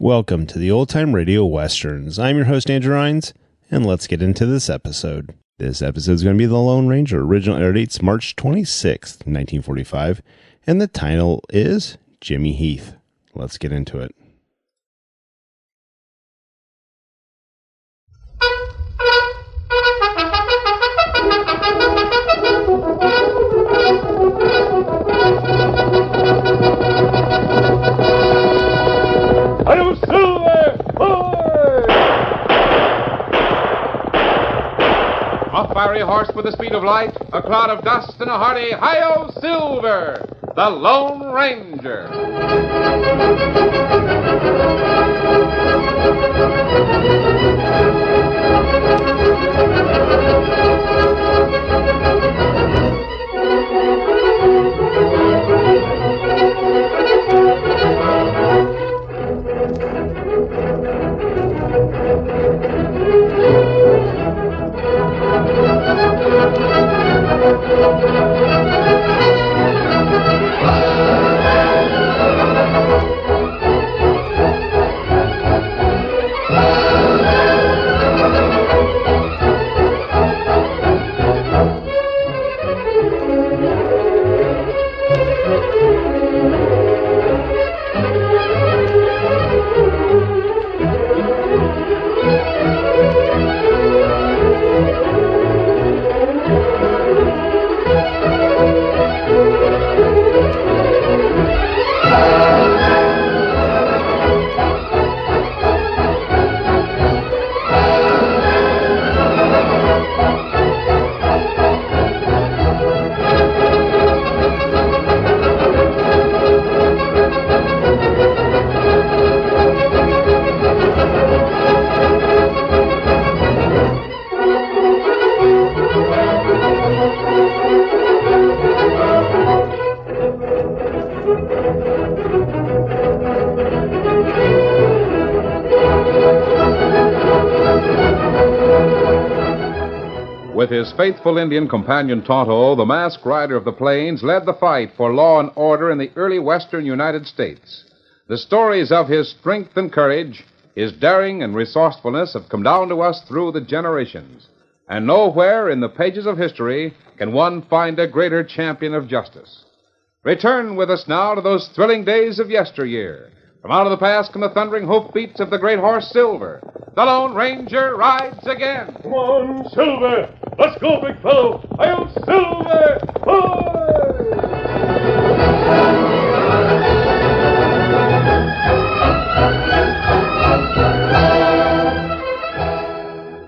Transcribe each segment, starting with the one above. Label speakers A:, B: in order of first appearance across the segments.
A: Welcome to the Old Time Radio Westerns. I'm your host, Andrew Rhynes, and let's get into this episode. This episode is going to be The Lone Ranger. Original air date's March 26th, 1945, and the title is Jimmy Heath. Let's get into it.
B: A fiery horse with the speed of light, a cloud of dust, and a hearty Hi-Yo Silver, the Lone Ranger. With his faithful Indian companion Tonto, the masked rider of the plains led the fight for law and order in the early western United States. The stories of his strength and courage, his daring and resourcefulness have come down to us through the generations. And nowhere in the pages of history can one find a greater champion of justice. Return with us now to those thrilling days of yesteryear. From out of the past come the thundering hoofbeats of the great horse Silver. The Lone Ranger rides again.
C: Come on, Silver! Let's go, big fellow! Hi-Yo, Silver!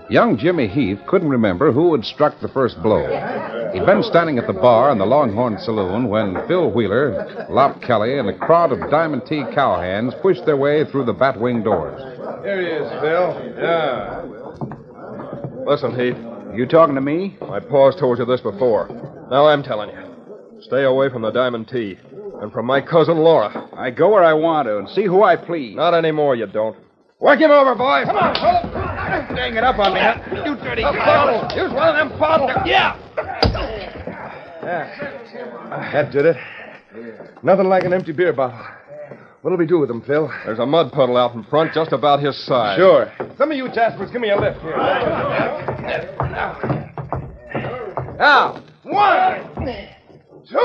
B: Young Jimmy Heath couldn't remember who had struck the first blow. He'd been standing at the bar in the Longhorn Saloon when Phil Wheeler, Lop Kelly, and a crowd of Diamond T cowhands pushed their way through the bat-wing doors.
D: Here he is, Phil. Yeah. Listen, Heath.
E: You talking to me?
D: My paws told you this before. Now I'm telling you. Stay away from the Diamond T. And from my cousin Laura.
E: I go where I want to and see who I please.
D: Not anymore, you don't. Work him over, boys. Come on,
E: Dang it up on me, huh? You dirty
D: bottle. Use one of them bottles.
E: Yeah.
D: That did it. Nothing like an empty beer bottle. What'll we do with him, Phil? There's a mud puddle out in front just about his size.
E: Sure.
D: Some of you Jaspers, give me a lift here. Now, 1, 2,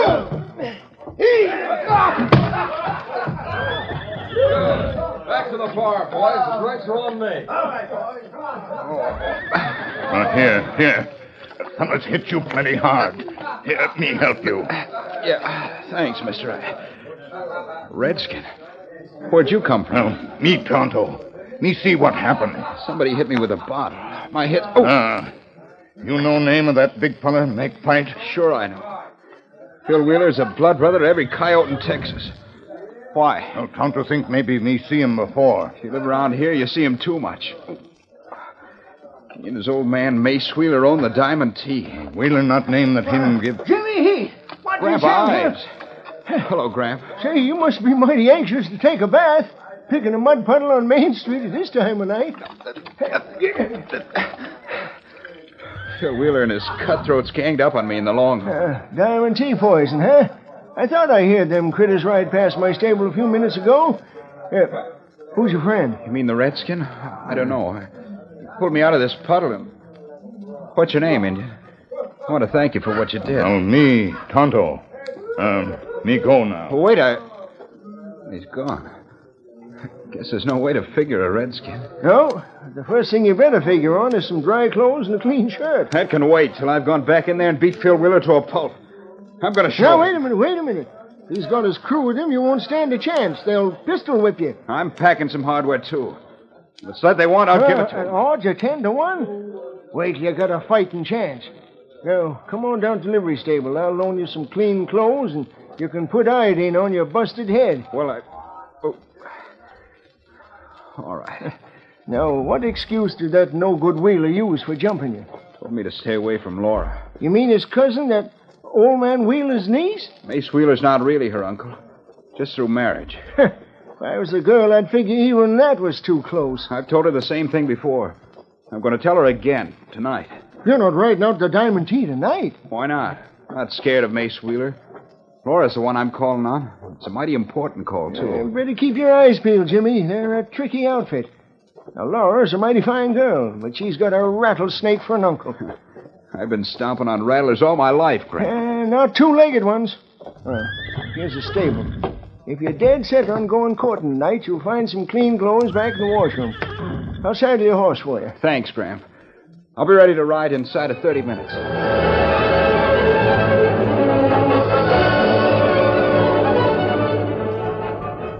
D: Back to the bar, boys. The drinks are on me. All right, boys.
F: Here. Someone's hit you plenty hard. Here, let me help you.
E: Yeah, thanks, mister. Redskin. Where'd you come from?
F: Well, me, Tonto. Me see what happened.
E: Somebody hit me with a bottle. My hit... Oh!
F: You know name of that big fella make fight?
E: Sure I know. Phil Wheeler's a blood brother to every coyote in Texas. Why?
F: Well, Tonto think maybe me see him before.
E: If you live around here, you see him too much. He and his old man Mace Wheeler own the Diamond T.
F: Wheeler not name that him give...
G: Jimmy Heath! What
E: Grandpa Ives. Hello, Gramp.
G: Say, you must be mighty anxious to take a bath. Picking a mud puddle on Main Street at this time of night.
E: Phil Wheeler and his cutthroats ganged up on me in the Longhorn.
G: Diamond T poison, huh? I thought I heard them critters ride past my stable a few minutes ago. Who's your friend?
E: You mean the redskin? I don't know. He pulled me out of this puddle and... What's your name, Indian? I want to thank you for what you did.
F: Oh, me, Tonto. Me go now.
E: Oh, wait, He's gone. Guess there's no way to figure a redskin.
G: No. The first thing you better figure on is some dry clothes and a clean shirt.
E: That can wait till I've gone back in there and beat Phil Wheeler to a pulp. I'm going to show
G: Now,
E: him.
G: wait a minute. If he's got his crew with him, you won't stand a chance. They'll pistol whip you.
E: I'm packing some hardware, too. If it's that they want, I'll give it to them.
G: Odds are 10 to 1? Wait till you got a fighting chance. Now, come on down to the livery stable. I'll loan you some clean clothes, and you can put iodine on your busted head.
E: Well, Oh. All right.
G: Now, what excuse did that no-good Wheeler use for jumping you?
E: Told me to stay away from Laura.
G: You mean his cousin, that old man Wheeler's niece?
E: Mace Wheeler's not really her uncle. Just through marriage.
G: If I was a girl, I'd figure even that was too close.
E: I've told her the same thing before. I'm going to tell her again tonight.
G: You're not riding out the Diamond Tea tonight.
E: Why not? I'm not scared of Mace Wheeler. Laura's the one I'm calling on. It's a mighty important call, too.
G: Better keep your eyes peeled, Jimmy. They're a tricky outfit. Now, Laura's a mighty fine girl, but she's got a rattlesnake for an uncle.
E: I've been stomping on rattlers all my life, Grant.
G: Not two-legged ones. Well, here's the stable. If you're dead set on going courting tonight, you'll find some clean clothes back in the washroom. I'll saddle your horse for you.
E: Thanks, Graham. I'll be ready to ride inside of 30 minutes.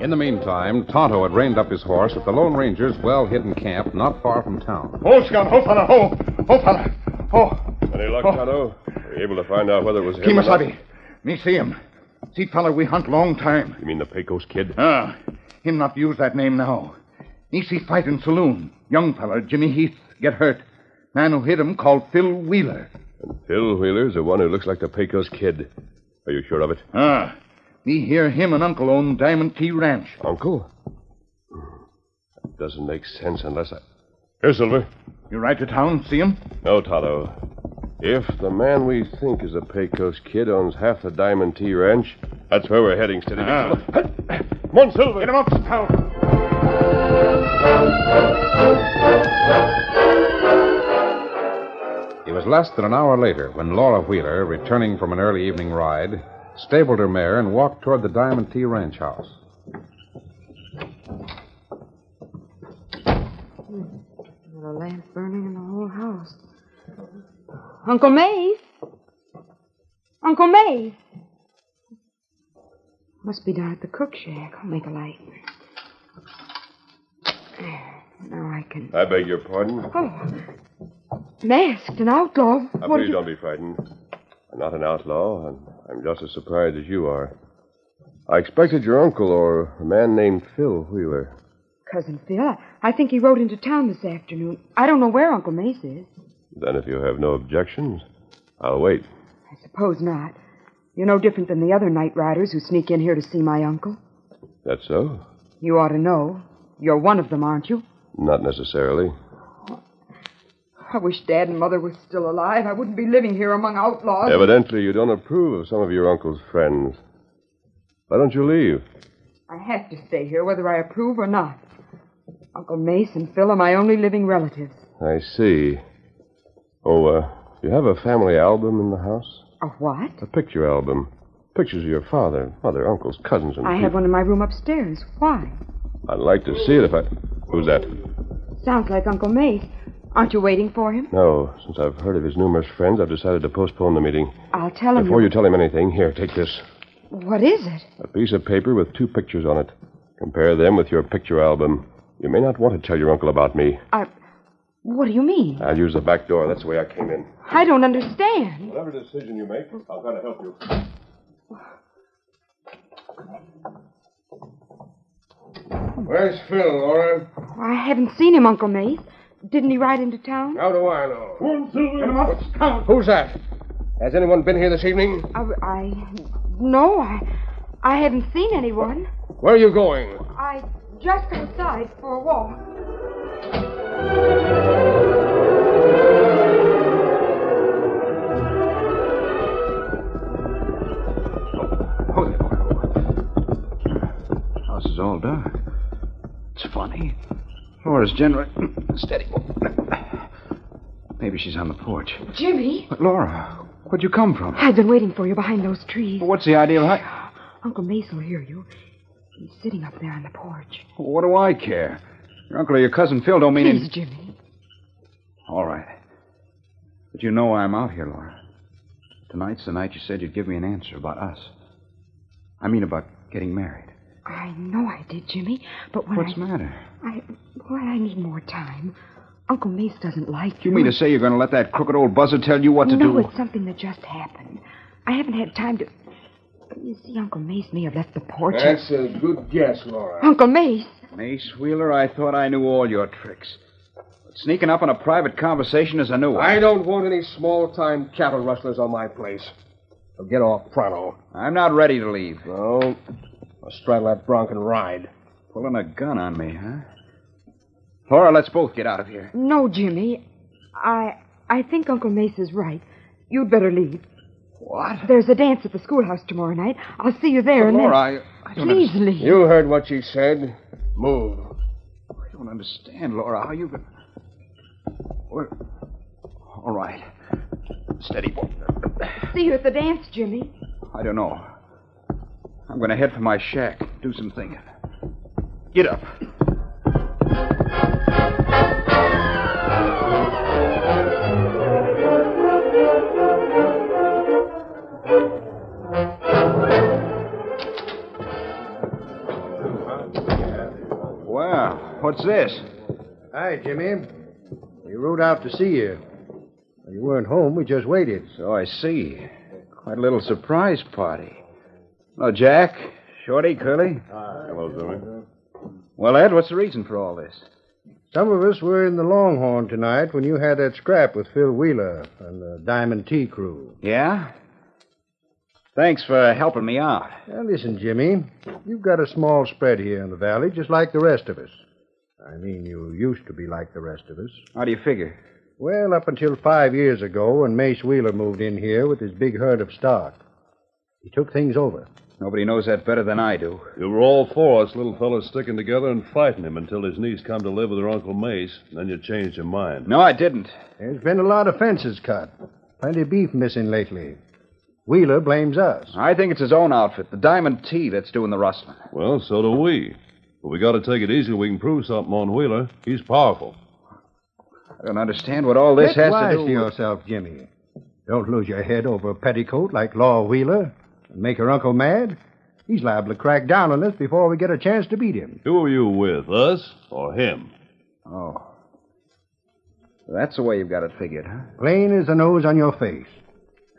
B: In the meantime, Tonto had reined up his horse at the Lone Ranger's well-hidden camp not far from town.
F: Oh, Scout. Oh, fella. Oh, fella. Oh.
D: Any luck, Tonto? Were you able to find out whether it was him or not?
F: Kimasabi. Me see him. See fella we hunt long time.
D: You mean the Pecos kid?
F: Him not use that name now. Me see fight in saloon. Young fella, Jimmy Heath, get hurt. Man who hit him called Phil Wheeler.
D: And Phil Wheeler's the one who looks like the Pecos kid. Are you sure of it?
F: Me hear him and Uncle own Diamond Tea Ranch.
D: Uncle? That doesn't make sense unless I... Here, Silver.
F: You ride to town, see him?
D: No, Tonto. If the man we think is the Pecos kid owns half the Diamond Tea Ranch, that's where we're heading, steady. Come on, Silver.
F: Get him up, Scout.
B: It was less than an hour later when Laura Wheeler, returning from an early evening ride, stabled her mare and walked toward the Diamond Tea Ranch house.
H: Not a lamp burning in the whole house. Uncle Mace? Uncle Mace? Must be down at the cook shack. I'll make a light. Now I can...
D: I beg your pardon?
H: Oh. Masked, an outlaw.
D: Please don't be frightened. I'm not an outlaw, and I'm just as surprised as you are. I expected your uncle or a man named Phil Wheeler.
H: Cousin Phil, I think he rode into town this afternoon. I don't know where Uncle Mace is.
D: Then if you have no objections, I'll wait.
H: I suppose not. You're no different than the other night riders who sneak in here to see my uncle.
D: That's so?
H: You ought to know. You're one of them, aren't you?
D: Not necessarily.
H: I wish Dad and Mother were still alive. I wouldn't be living here among outlaws.
D: Evidently, you don't approve of some of your uncle's friends. Why don't you leave?
H: I have to stay here, whether I approve or not. Uncle Mace and Phil are my only living relatives.
D: I see. Oh, you have a family album in the house?
H: A what?
D: A picture album. Pictures of your father, mother, uncles, cousins, and
H: I have one in my room upstairs. Why?
D: I'd like to see it if I... Who's that?
H: Sounds like Uncle Mace. Aren't you waiting for him?
D: No. Since I've heard of his numerous friends, I've decided to postpone the meeting.
H: I'll tell him...
D: Before you tell him anything, here, take this.
H: What is it?
D: A piece of paper with 2 pictures on it. Compare them with your picture album. You may not want to tell your uncle about me.
H: What do you mean?
D: I'll use the back door. That's the way I came in.
H: I don't understand.
D: Whatever decision you make, I'll try to help you.
G: Where's Phil, Laura?
H: I haven't seen him, Uncle Mace. Didn't he ride into town?
G: How do I know?
C: Come on, Silver.
G: Who's that? Has anyone been here this evening?
H: No, I haven't seen anyone.
G: Where are you going?
H: I just outside for a walk.
E: House is all dark. It's funny. Laura's generally... Steady. Maybe she's on the porch.
H: Jimmy,
E: But Laura, where'd you come from?
H: I've been waiting for you behind those trees.
E: What's the idea of...
H: Uncle Mace will hear you. He's sitting up there on the porch.
E: What do I care? Your uncle or your cousin Phil don't mean...
H: Please, Jimmy.
E: All right. But you know why I'm out here, Laura. Tonight's the night you said you'd give me an answer about us. I mean about getting married.
H: I know I did, Jimmy, but when
E: What's the matter?
H: I need more time. Uncle Mace doesn't like
E: You mean to say you're going to let that crooked old buzzer tell you what to do?
H: No, it's something that just happened. I haven't had time to... You see, Uncle Mace may have left the porch.
G: That's a good guess, Laura.
H: Uncle Mace!
E: Mace Wheeler, I thought I knew all your tricks. But sneaking up on a private conversation is a new one.
G: I don't want any small-time cattle rustlers on my place. They'll get off pronto.
E: I'm not ready to leave.
G: No. I'll straddle that bronc and ride.
E: Pulling a gun on me, huh? Laura, let's both get out of here.
H: No, Jimmy. I think Uncle Mace is right. You'd better leave.
E: What?
H: There's a dance at the schoolhouse tomorrow night. I'll see you there
E: But
H: and
E: Laura,
H: then...
E: I don't
H: Please
E: understand.
H: leave.
G: You heard what she said. Move.
E: I don't understand, Laura, how you can... Well, all right. Steady.
H: See you at the dance, Jimmy.
E: I don't know. I'm going to head for my shack. Do some thinking. Get up. Wow, what's this?
G: Hi, Jimmy. We rode out to see you. You weren't home. We just waited.
E: So I see. Quite a little surprise party. Hello, Jack. Shorty, Curly.
D: Hello, Jimmy.
E: Well, Ed, what's the reason for all this?
G: Some of us were in the Longhorn tonight when you had that scrap with Phil Wheeler and the Diamond Tea crew.
E: Yeah? Thanks for helping me out.
G: Now, listen, Jimmy. You've got a small spread here in the valley, just like the rest of us. I mean, you used to be like the rest of us.
E: How do you figure?
G: Well, up until 5 years ago, when Mace Wheeler moved in here with his big herd of stock. He took things over.
E: Nobody knows that better than I do.
I: You were all for us little fellas sticking together and fighting him until his niece come to live with her Uncle Mace. Then you changed your mind.
E: No, I didn't.
G: There's been a lot of fences cut. Plenty of beef missing lately. Wheeler blames us.
E: I think it's his own outfit, the Diamond Tea, that's doing the rustling.
I: Well, so do we. But we got to take it easy so we can prove something on Wheeler. He's powerful.
E: I don't understand what all this
G: Get
E: has
G: wise
E: to do
G: to
E: with...
G: yourself, Jimmy. Don't lose your head over a petticoat like Law Wheeler and make her uncle mad. He's liable to crack down on us before we get a chance to beat him.
I: Who are you with, us or him?
E: Oh. That's the way you've got it figured, huh?
G: Plain as the nose on your face.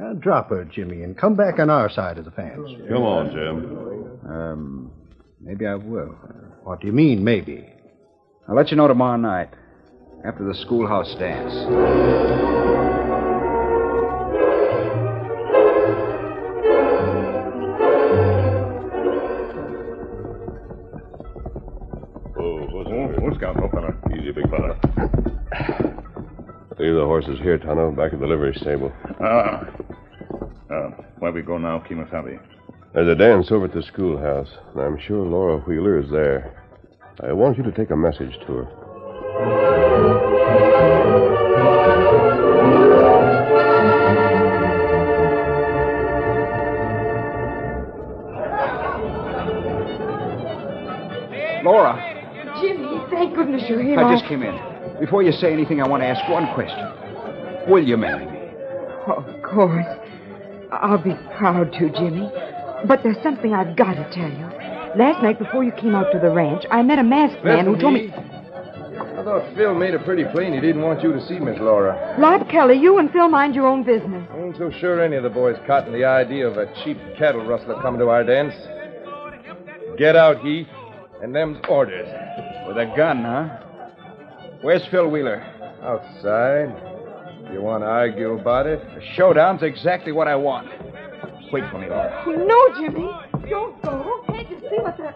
G: Now drop her, Jimmy, and come back on our side of the fence.
I: Come on, Jim.
E: Maybe I will.
G: What do you mean, maybe?
E: I'll let you know tomorrow night, after the schoolhouse dance.
D: What's got no fella? Easy, big fella. Leave the horses here, Tonto, back at the livery stable.
C: Where we go now, Kimasabi?
D: There's a dance over at the schoolhouse, and I'm sure Laura Wheeler is there. I want you to take a message to her.
E: Laura,
H: Jimmy, thank goodness you're here.
E: I just came in. Before you say anything, I want to ask one question. Will you marry me?
H: Of course. I'll be proud to, Jimmy. But there's something I've got to tell you. Last night, before you came out to the ranch, I met a masked man who told me...
J: I thought Phil made it pretty plain he didn't want you to see Miss Laura.
H: Lord Kelly, you and Phil mind your own business.
J: I ain't so sure any of the boys cotton the idea of a cheap cattle rustler coming to our dance. Get out, Heath, and them's orders.
E: With a gun, huh? Where's Phil Wheeler?
J: Outside. You want to argue about it?
E: A showdown's exactly what I want. Wait for me, Laura.
H: No, Jimmy. Don't go. Can't you see what they're...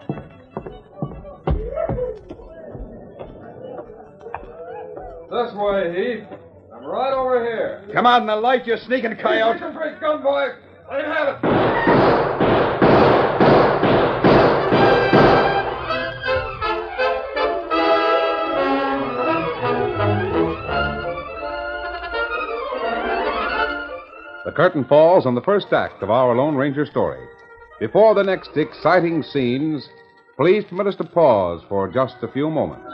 J: This way, Heath. I'm right over here.
E: Come out in the light, you sneaking coyote.
J: Take a free gun, boy. Let him have it.
B: The curtain falls on the first act of our Lone Ranger story. Before the next exciting scenes, please permit us to pause for just a few moments.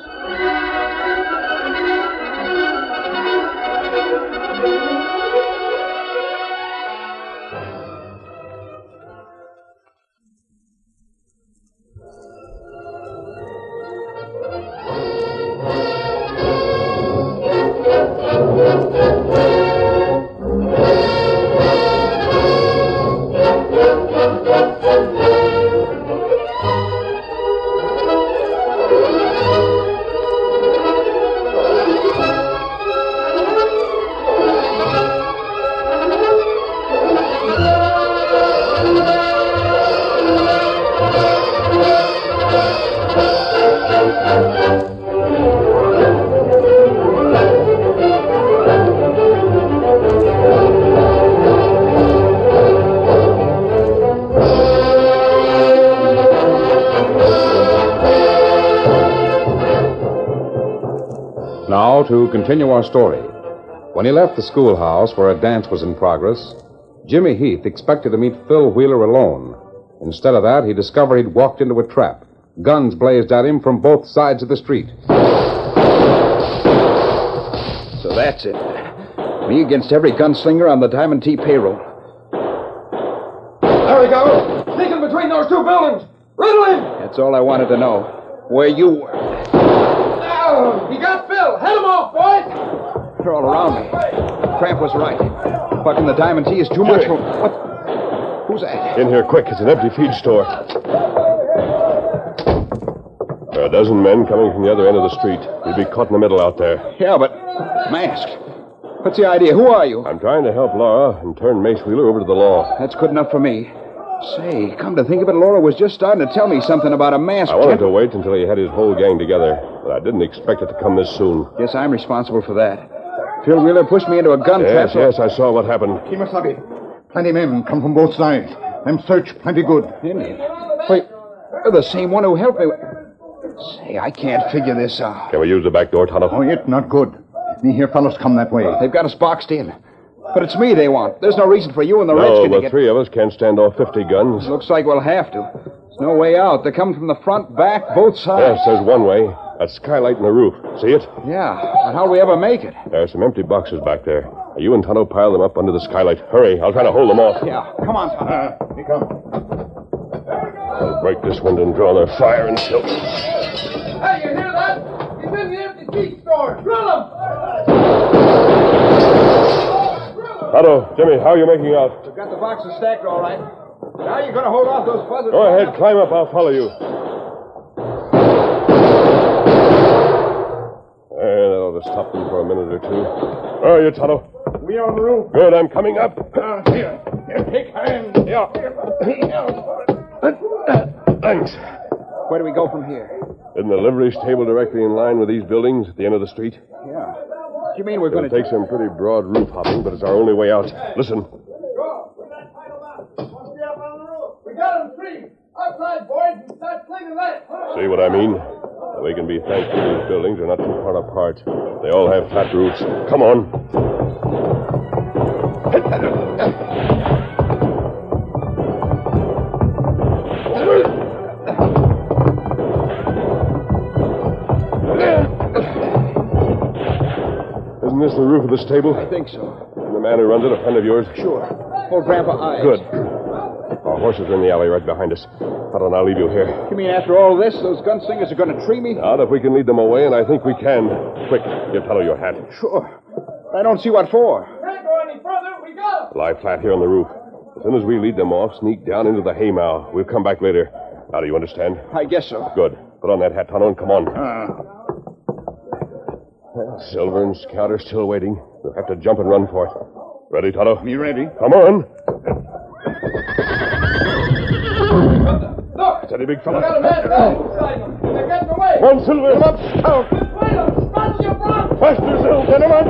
B: Now, to continue our story. When he left the schoolhouse where a dance was in progress, Jimmy Heath expected to meet Phil Wheeler alone. Instead of that, he discovered he'd walked into a trap. Guns blazed at him from both sides of the street.
E: So that's it. Me against every gunslinger on the Diamond T payroll.
J: There we go. Sneaking between those two buildings. Riddle him.
E: That's all I wanted to know. Where you were.
J: Oh, he got Phil. Head him off, boys.
E: They're all around me. Tramp was right. Bucking the Diamond T is too much for... What? Who's that?
D: In here, quick. It's an empty feed store. There are a dozen men coming from the other end of the street. You'd be caught in the middle out there.
E: Yeah, but masked. What's the idea? Who are you?
D: I'm trying to help Laura and turn Mace Wheeler over to the law.
E: That's good enough for me. Say, come to think of it, Laura was just starting to tell me something about a masked...
D: I wanted to wait until he had his whole gang together, but I didn't expect it to come this soon.
E: Guess I'm responsible for that. Phil Wheeler pushed me into a gun trap.
D: Yes, I saw what happened.
F: Kimasabi. Plenty men come from both sides. Them search plenty good.
E: Indian? Wait, you're the same one who helped me. Say, I can't figure this out.
D: Can we use the back door, Tonto?
F: Oh, it not good. Me hear fellows come that way.
E: They've got us boxed in. But it's me they want. There's no reason for you and the Redskin to
D: the three of us can't stand off 50 guns.
E: Looks like we'll have to. There's no way out. They're coming from the front, back, both sides.
D: Yes, there's one way. That skylight in the roof. See it?
E: Yeah, but how'll we ever make it?
D: There are some empty boxes back there. You and Tonto pile them up under the skylight. Hurry, I'll try to hold them off.
E: Yeah, come on, Tonto.
F: Here come.
D: I'll break this window and draw their fire until...
J: Hey, you hear that? He's in the empty feed store. Drill him!
D: Tonto, Jimmy, how are you making out?
E: We've got the boxes stacked all right. Now you're going to hold off those buzzards.
D: Go ahead, climb up. I'll follow you. There, that ought to stop them for a minute or two. Where are you, Tonto?
F: We on the roof.
D: Good, I'm coming up.
F: Here, take hand.
D: Yeah. Thanks.
E: Where do we go from here?
D: Isn't the livery stable directly in line with these buildings at the end of the street?
E: Yeah. What do you mean we're going to...
D: It'll take some pretty broad roof hopping, but it's our only way out. Listen.
J: We got him free. Outside, boys, and start slinging that.
D: See what I mean? We can be thankful these buildings are not too far apart. They all have flat roofs. Come on. Isn't this the roof of the stable?
E: I think so.
D: And the man who runs it, a friend of yours?
E: Sure. Old Grandpa Ives.
D: Good. Our horses are in the alley right behind us. Hold on, I'll leave you here.
E: You mean after all this, those gunslingers are going to tree me?
D: Not if we can lead them away, and I think we can. Quick, give Tonto your hat.
E: Sure. I don't see what for.
J: Can't go any further. We got him.
D: Lie flat here on the roof. As soon as we lead them off, sneak down into the haymow. We'll come back later. Now, do you understand?
E: I guess so.
D: Good. Put on that hat, Tonto, and come on. Well, Silver and Scout are still waiting. We'll have to jump and run for it. Ready, Tonto?
F: Me ready.
D: Come on.
J: Look!
D: Steady, big fella.
J: We got a man inside them. They're getting away.
D: Come on, Silver. Come up. Out.
J: Wait a minute. Scratch your front.
D: Faster, Silver. Get him on.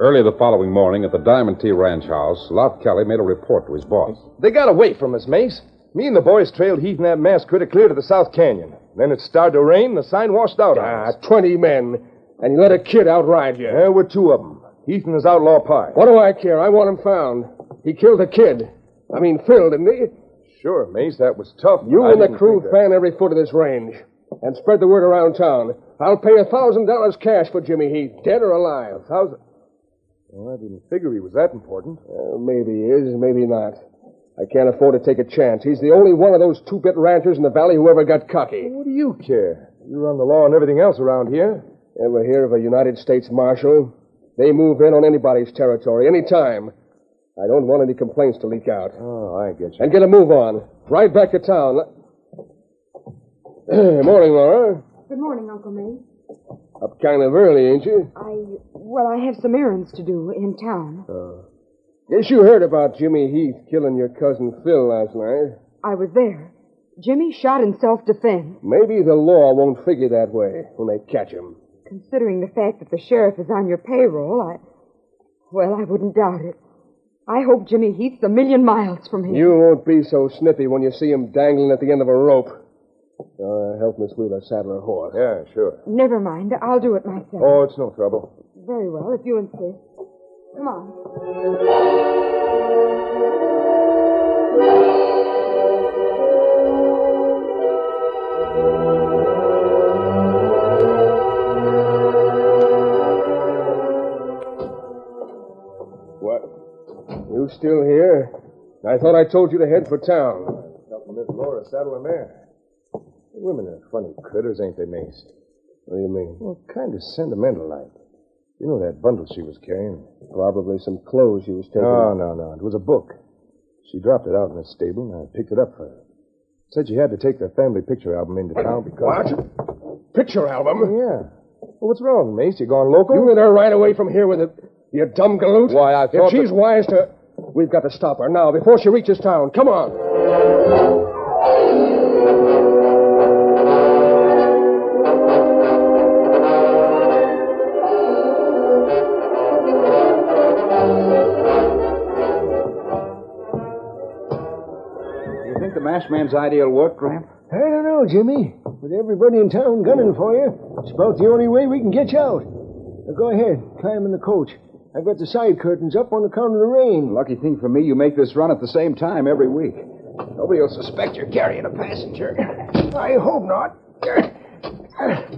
B: Early the following morning at the Diamond T Ranch house, Lot Kelly made a report to his boss.
J: They got away from us, Mace. Me and the boys trailed Heath and that masked critter clear to the South Canyon. Then it started to rain, and the sign washed out on us.
K: 20 men. And you let a kid outride you.
J: There were 2 of them. Heath and his outlaw pie.
K: What do I care? I want him found. He killed the kid. I mean, Phil, didn't he?
J: Sure, Mace, that was tough.
K: You
J: I
K: and the
J: didn't
K: crew
J: think that.
K: fan every foot of this range. And spread the word around town. I'll pay $1,000 cash for Jimmy Heath, dead or alive.
J: $1,000? Well, I didn't figure he was that important.
K: Maybe he is, maybe not. I can't afford to take a chance. He's the only one of those 2-bit ranchers in the valley who ever got cocky.
J: What do you care? You run the law and everything else around here.
K: Ever hear of a United States Marshal? They move in on anybody's territory, any time. I don't want any complaints to leak out.
J: Oh, I get you.
K: And get a move on. Ride back to town. Morning, Laura.
H: Good morning, Uncle May.
K: Up kind of early, ain't you?
H: I have some errands to do in town.
K: Guess you heard about Jimmy Heath killing your cousin Phil last night.
H: I was there. Jimmy shot in self-defense.
K: Maybe the law won't figure that way when they catch him.
H: Considering the fact that the sheriff is on your payroll, I wouldn't doubt it. I hope Jimmy Heath's a million miles from here.
K: You won't be so snippy when you see him dangling at the end of a rope. Help Miss Wheeler saddle her horse.
J: Yeah, sure.
H: Never mind. I'll do it myself.
J: Oh, it's no trouble.
H: Very well, if you insist. Come on.
K: What? You still here? I thought I told you to head for town.
J: Helping Miss Laura saddle her mare. Women are funny critters, ain't they, Mace?
K: What do you mean?
J: Well, kind of sentimental like. You know that bundle she was carrying?
K: Probably some clothes she was taking.
J: No. It was a book. She dropped it out in the stable, and I picked it up for her. Said she had to take the family picture album into town because...
K: What? Picture album?
J: Yeah. Well, what's wrong, Mace? You gone local?
K: You let her ride away from here with it, you dumb galoot.
J: Why, I thought...
K: If she's wise to... We've got to stop her now before she reaches town. Come on.
E: The masked man's idea will work, Gramp?
G: I don't know, Jimmy. With everybody in town gunning for you, it's about the only way we can get you out. Now go ahead, climb in the coach. I've got the side curtains up on account of the rain.
E: Lucky thing for me, you make this run at the same time every week. Nobody will suspect you're carrying a passenger.
G: I hope not. I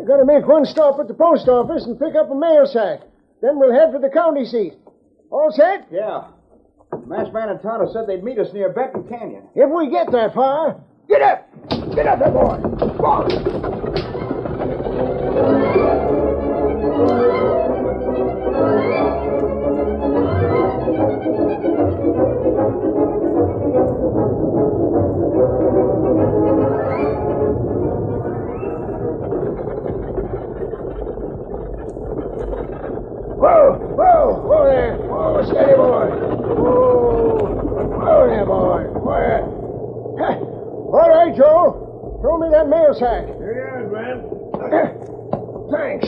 G: gotta make one stop at the post office and pick up a mail sack. Then we'll head for the county seat. All set?
E: Yeah. The masked man and Tonto said they'd meet us near Benton Canyon.
G: If we get that far. Get up! Get up there, boy! Come on! Whoa there! Whoa, steady, boy! Whoa there, boy! All right, Joe. Throw me that mail sack.
K: Here you are, Grant.
G: Thanks.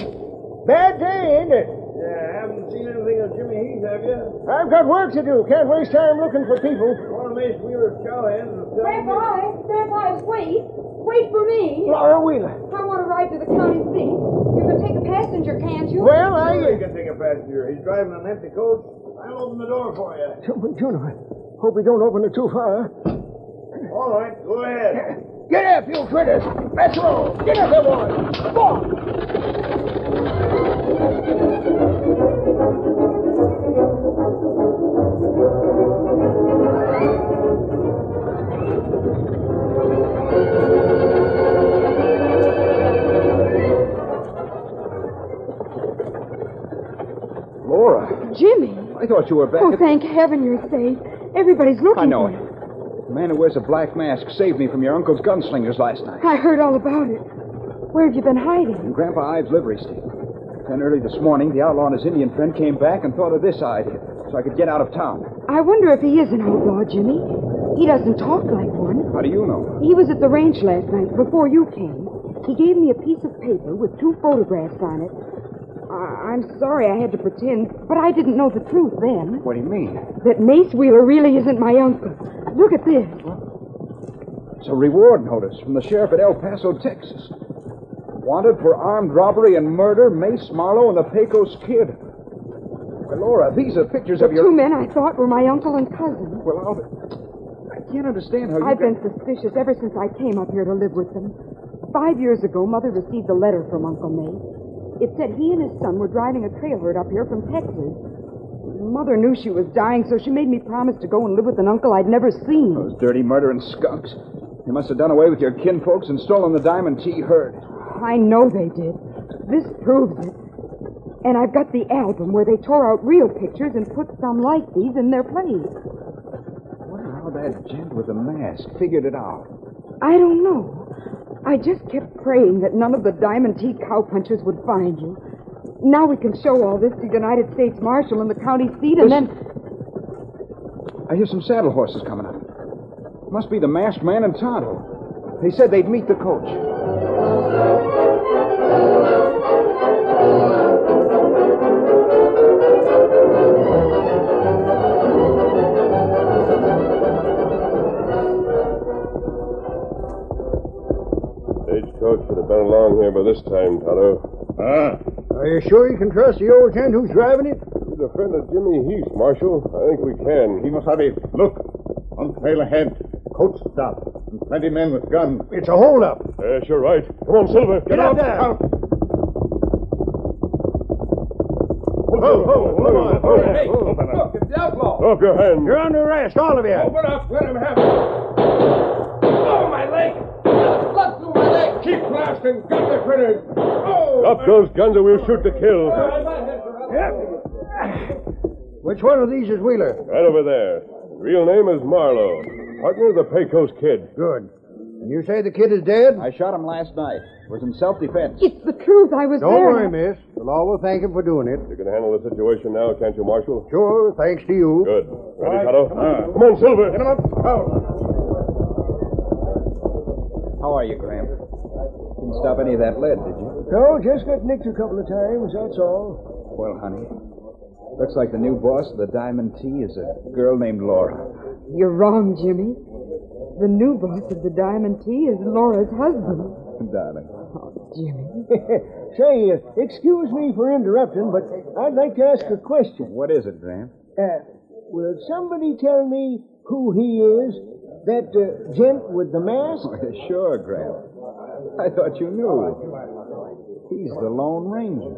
G: Bad day, ain't it?
K: Yeah, haven't seen anything of Jimmy Heath, have you?
G: I've got work to do. Can't waste time looking for people.
K: One of Miss Wheeler's cowhands is still...
H: Grandpa, wait. Wait for me.
G: Laura Wheeler.
H: I want to ride to the county seat. You can take a passenger, can't you?
G: Well,
K: Sure he can take a passenger. He's driving an empty coach. I'll open the door for you.
G: Junior, hope we don't open it too far.
K: All right, go ahead.
G: Get up, you critters. Let's roll. Get up there, boy. Come on.
E: Laura.
H: Jimmy.
E: I thought you were back.
H: Oh, thank heaven you're safe. Everybody's looking
E: I know
H: for
E: it.
H: you.
E: The man who wears a black mask saved me from your uncle's gunslingers last night.
H: I heard all about it. Where have you been hiding?
E: In Grandpa Ives' livery stable. Then early this morning, the outlaw and his Indian friend came back and thought of this idea, so I could get out of town.
H: I wonder if he is an outlaw, Jimmy. He doesn't talk like one.
E: How do you know?
H: He was at the ranch last night before you came. He gave me a piece of paper with 2 photographs on it. I'm sorry I had to pretend, but I didn't know the truth then.
E: What do you mean?
H: That Mace Wheeler really isn't my uncle. Look at this.
E: It's a reward notice from the sheriff at El Paso, Texas. Wanted for armed robbery and murder, Mace Marlowe and the Pecos Kid. Well, Laura, these are pictures of your...
H: Two men I thought were my uncle and cousin.
E: Well, I can't understand how you...
H: I've been suspicious ever since I came up here to live with them. 5 years ago, Mother received a letter from Uncle Mace. It said he and his son were driving a trail herd up here from Texas. Mother knew she was dying, so she made me promise to go and live with an uncle I'd never seen.
E: Those dirty murdering skunks. They must have done away with your kinfolks and stolen the Diamond T herd.
H: I know they did. This proves it. And I've got the album where they tore out real pictures and put some like these in their place.
E: I wonder how that gent with the mask figured it out.
H: I don't know. I just kept praying that none of the Diamond T cowpunchers would find you. Now we can show all this to United States Marshal and the county seat, and then...
E: I hear some saddle horses coming up. Must be the masked man and Tonto. They said they'd meet the coach.
D: Stagecoach should have been along here by this time, Tonto.
G: Are you sure you can trust the old gent who's driving it?
D: He's a friend of Jimmy Heath, Marshal. I think we can.
F: He must have it. Look, on trail ahead. Coach stopped. And plenty men with guns.
G: It's a holdup.
D: Yes, you're right. Come on, Silver.
G: Get out there.
F: Out.
C: Hey, look, it's the outlaw.
D: Off your hands.
G: You're under arrest, all of you.
C: Open up. Let him have it. Oh, my leg. Blood through my leg. Keep blasting. Got the critters. Oh,
D: Drop those guns or we'll shoot to kill.
G: Which one of these is Wheeler?
D: Right over there. Real name is Marlowe. Partner of the Pecos Kid.
G: Good. And you say the kid is dead?
E: I shot him last night. It was in self-defense.
H: It's the truth. I was
G: Don't
H: there.
G: worry, miss. The law will thank him for doing it.
D: You can handle the situation now, can't you, Marshal?
G: Sure, thanks to you.
D: Good. Ready, Tonto? Come on, Silver.
G: Get him up.
E: How are you, Graham? Didn't stop any of that lead, did you?
G: No, just got nicked a couple of times, that's all.
E: Well, honey, looks like the new boss of the Diamond T is a girl named Laura.
H: You're wrong, Jimmy. The new boss of the Diamond T is Laura's husband.
E: Darling.
H: Oh, Jimmy.
G: Say, excuse me for interrupting, but I'd like to ask a question.
E: What is it, Graham?
G: Will somebody tell me who he is? That gent with the mask?
E: Sure, Graham. I thought you knew. He's the Lone Ranger.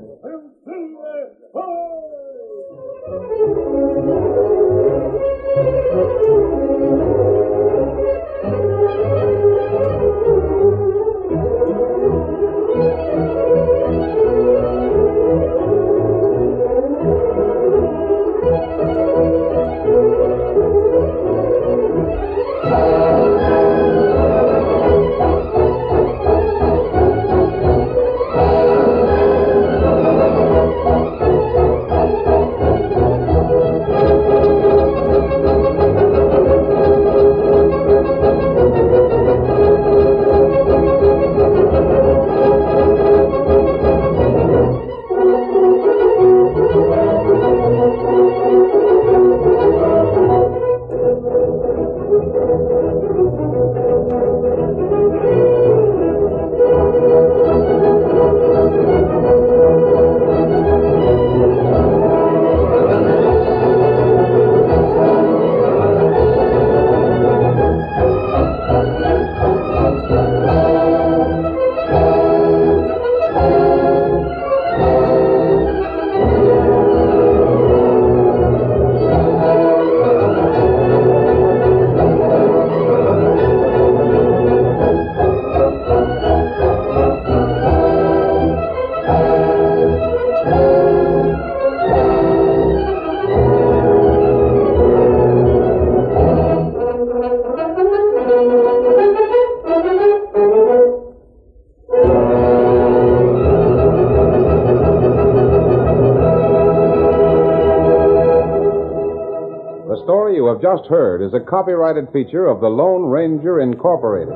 B: The story you have just heard is a copyrighted feature of the Lone Ranger Incorporated.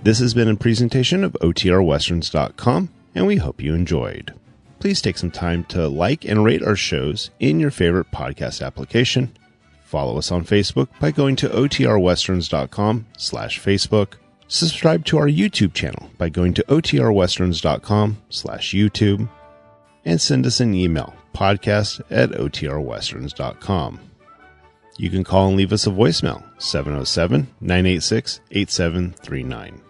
A: This has been a presentation of OTRWesterns.com, and we hope you enjoyed. Please take some time to like and rate our shows in your favorite podcast application. Follow us on Facebook by going to OTRWesterns.com/Facebook. Subscribe to our YouTube channel by going to OTRWesterns.com/YouTube. And send us an email, podcast@OTRWesterns.com. You can call and leave us a voicemail, 707-986-8739.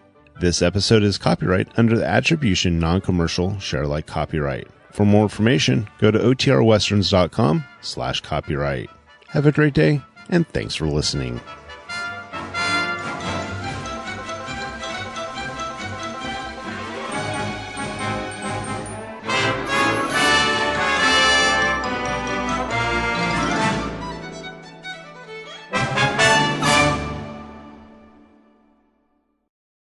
A: This episode is copyright under the Attribution Non-Commercial Share Alike Copyright. For more information, go to OTRWesterns.com/copyright. Have a great day, and thanks for listening.